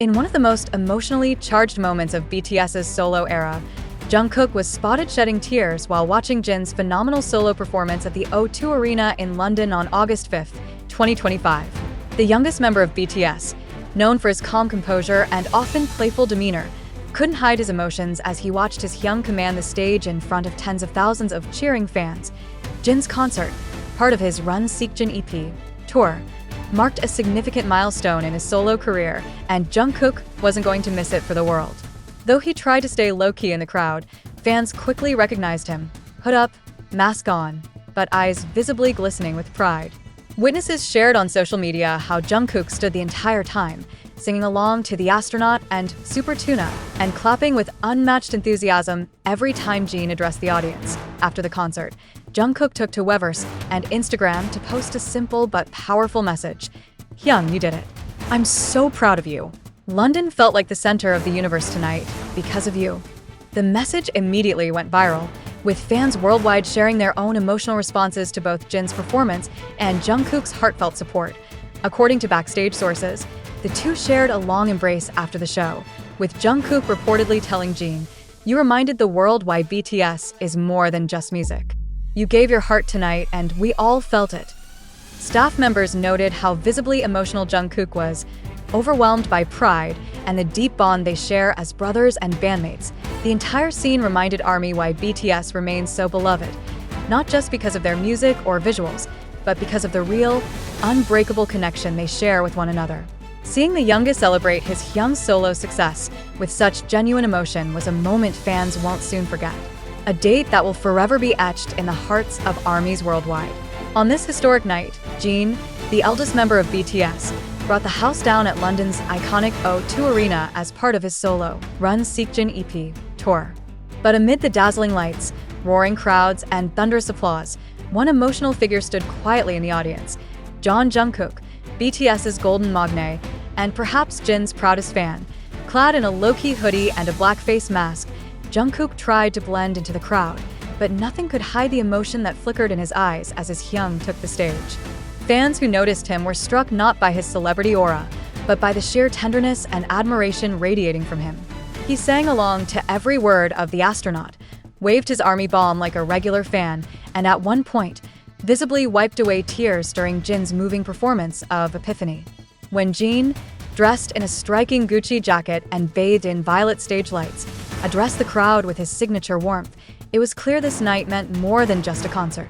In one of the most emotionally charged moments of BTS's solo era, Jungkook was spotted shedding tears while watching Jin's phenomenal solo performance at the O2 Arena in London on August 5, 2025. The youngest member of BTS, known for his calm composure and often playful demeanor, couldn't hide his emotions as he watched his Hyung command the stage in front of tens of thousands of cheering fans. Jin's concert, part of his Run Seokjin EP tour, marked a significant milestone in his solo career, and Jungkook wasn't going to miss it for the world. Though he tried to stay low-key in the crowd, fans quickly recognized him, hood up, mask on, but eyes visibly glistening with pride. Witnesses shared on social media how Jungkook stood the entire time, singing along to The Astronaut and Super Tuna, and clapping with unmatched enthusiasm every time Jin addressed the audience. After the concert, Jungkook took to Weverse and Instagram to post a simple but powerful message. "Hyung, you did it. I'm so proud of you. London felt like the center of the universe tonight because of you." The message immediately went viral, with fans worldwide sharing their own emotional responses to both Jin's performance and Jungkook's heartfelt support. According to Backstage sources, the two shared a long embrace after the show, with Jungkook reportedly telling Jin, "You reminded the world why BTS is more than just music. You gave your heart tonight, and we all felt it." Staff members noted how visibly emotional Jungkook was, overwhelmed by pride and the deep bond they share as brothers and bandmates. The entire scene reminded ARMY why BTS remains so beloved, not just because of their music or visuals, but because of the real, unbreakable connection they share with one another. Seeing the youngest celebrate his young solo success with such genuine emotion was a moment fans won't soon forget. A date that will forever be etched in the hearts of ARMYs worldwide. On this historic night, Jin, the eldest member of BTS, brought the house down at London's iconic O2 Arena as part of his solo Run Seokjin EP tour. But amid the dazzling lights, roaring crowds, and thunderous applause, one emotional figure stood quietly in the audience. Jungkook, BTS's golden magne, and perhaps Jin's proudest fan. Clad in a low-key hoodie and a black face mask, Jungkook tried to blend into the crowd, but nothing could hide the emotion that flickered in his eyes as his Hyung took the stage. Fans who noticed him were struck not by his celebrity aura, but by the sheer tenderness and admiration radiating from him. He sang along to every word of The Astronaut, waved his ARMY bomb like a regular fan, and at one point, visibly wiped away tears during Jin's moving performance of Epiphany. When Jin, dressed in a striking Gucci jacket and bathed in violet stage lights, addressed the crowd with his signature warmth, it was clear this night meant more than just a concert.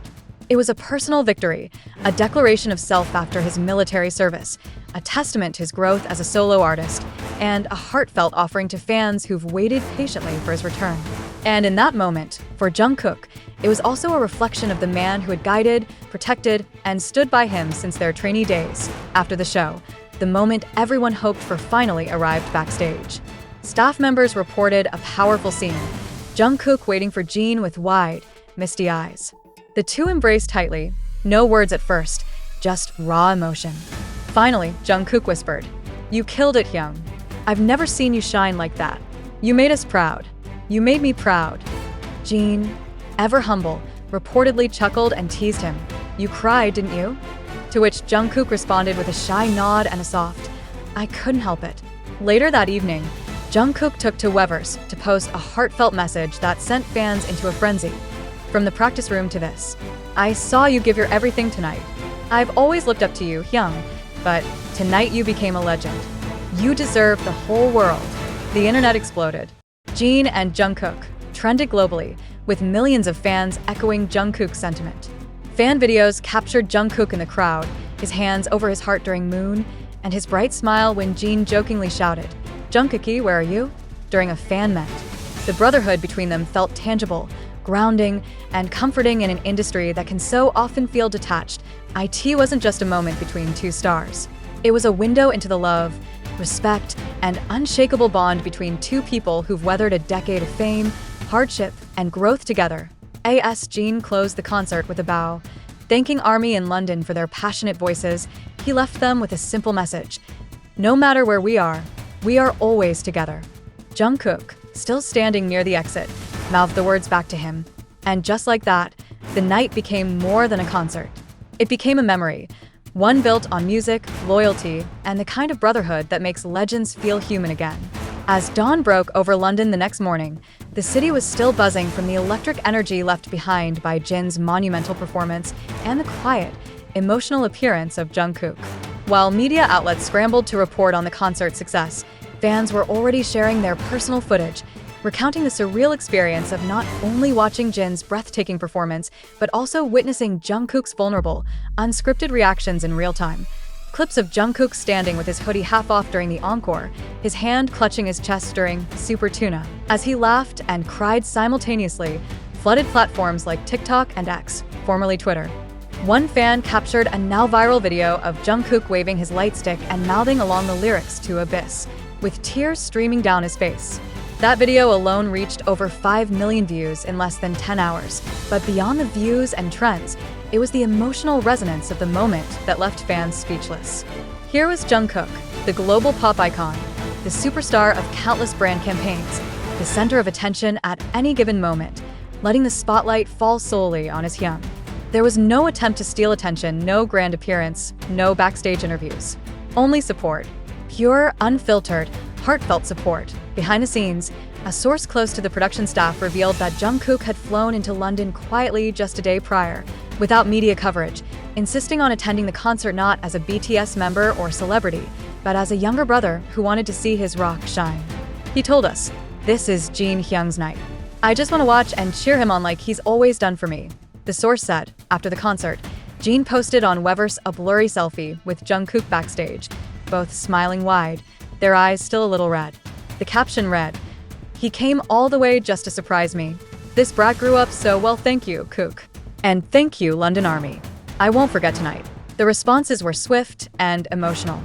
It was a personal victory, a declaration of self after his military service, a testament to his growth as a solo artist, and a heartfelt offering to fans who've waited patiently for his return. And in that moment, for Jungkook, it was also a reflection of the man who had guided, protected, and stood by him since their trainee days. After the show, the moment everyone hoped for finally arrived backstage. Staff members reported a powerful scene, Jungkook waiting for Jin with wide, misty eyes. The two embraced tightly, no words at first, just raw emotion. Finally, Jungkook whispered, "You killed it, Hyung. I've never seen you shine like that. You made us proud. You made me proud." Jin, ever humble, reportedly chuckled and teased him. "You cried, didn't you?" To which Jungkook responded with a shy nod and a soft, "I couldn't help it." Later that evening, Jungkook took to Weverse to post a heartfelt message that sent fans into a frenzy. "From the practice room to this, I saw you give your everything tonight. I've always looked up to you, Hyung, but tonight you became a legend. You deserve the whole world." The internet exploded. Jin and Jungkook trended globally, with millions of fans echoing Jungkook's sentiment. Fan videos captured Jungkook in the crowd, his hands over his heart during Moon, and his bright smile when Jin jokingly shouted, "Jungkookie, where are you?" during a fan met. The brotherhood between them felt tangible, grounding, and comforting in an industry that can so often feel detached. IT wasn't just a moment between two stars. It was a window into the love, respect, and unshakable bond between two people who've weathered a decade of fame, hardship, and growth together. As Jin closed the concert with a bow, thanking ARMY in London for their passionate voices, he left them with a simple message: "No matter where we are always together." Jungkook, still standing near the exit, mouthed the words back to him. And just like that, the night became more than a concert. It became a memory, One built on music, loyalty, and the kind of brotherhood that makes legends feel human again. As dawn broke over London the next morning, the city was still buzzing from the electric energy left behind by Jin's monumental performance and the quiet, emotional appearance of Jungkook. While media outlets scrambled to report on the concert's success, fans were already sharing their personal footage, recounting the surreal experience of not only watching Jin's breathtaking performance, but also witnessing Jungkook's vulnerable, unscripted reactions in real time. Clips of Jungkook standing with his hoodie half off during the encore, his hand clutching his chest during Super Tuna, as he laughed and cried simultaneously, flooded platforms like TikTok and X, formerly Twitter. One fan captured a now viral video of Jungkook waving his light stick and mouthing along the lyrics to Abyss, with tears streaming down his face. That video alone reached over 5 million views in less than 10 hours, but beyond the views and trends, it was the emotional resonance of the moment that left fans speechless. Here was Jungkook, the global pop icon, the superstar of countless brand campaigns, the center of attention at any given moment, letting the spotlight fall solely on his hyun. There was no attempt to steal attention, no grand appearance, no backstage interviews. Only support. Pure, unfiltered, heartfelt support. Behind the scenes, a source close to the production staff revealed that Jungkook had flown into London quietly just a day prior, without media coverage, insisting on attending the concert not as a BTS member or celebrity, but as a younger brother who wanted to see his rock shine. He told us, "This is Jin Hyung's night. I just want to watch and cheer him on like he's always done for me," the source said. After the concert, Jin posted on Weverse a blurry selfie with Jungkook backstage, both smiling wide, their eyes still a little red. The caption read, "He came all the way just to surprise me. This brat grew up so well, thank you, Kook. And thank you, London Army. I won't forget tonight." The responses were swift and emotional.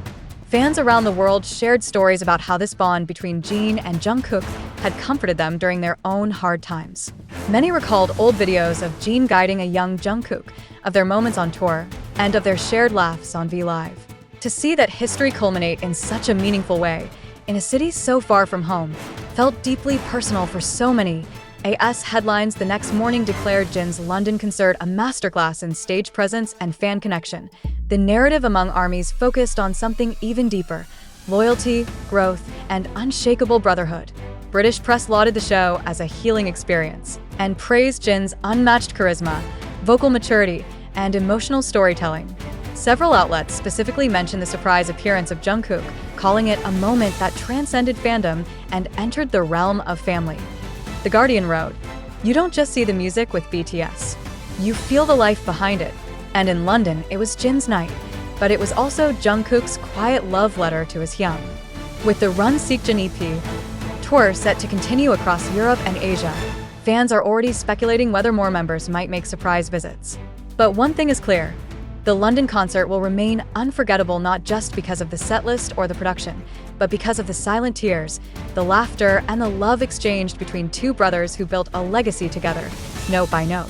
Fans around the world shared stories about how this bond between Jin and Jungkook had comforted them during their own hard times. Many recalled old videos of Jin guiding a young Jungkook, of their moments on tour, and of their shared laughs on V Live. To see that history culminate in such a meaningful way, in a city so far from home, felt deeply personal for so many. AS headlines the next morning declared Jin's London concert a masterclass in stage presence and fan connection. The narrative among armies focused on something even deeper: loyalty, growth, and unshakable brotherhood. British press lauded the show as a healing experience and praised Jin's unmatched charisma, vocal maturity, and emotional storytelling. Several outlets specifically mentioned the surprise appearance of Jungkook, calling it a moment that transcended fandom and entered the realm of family. The Guardian wrote, "You don't just see the music with BTS. You feel the life behind it." And in London, it was Jin's night, but it was also Jungkook's quiet love letter to his hyun. With the Run Seokjin EP tour set to continue across Europe and Asia, fans are already speculating whether more members might make surprise visits. But one thing is clear: the London concert will remain unforgettable not just because of the setlist or the production, but because of the silent tears, the laughter, and the love exchanged between two brothers who built a legacy together, note by note.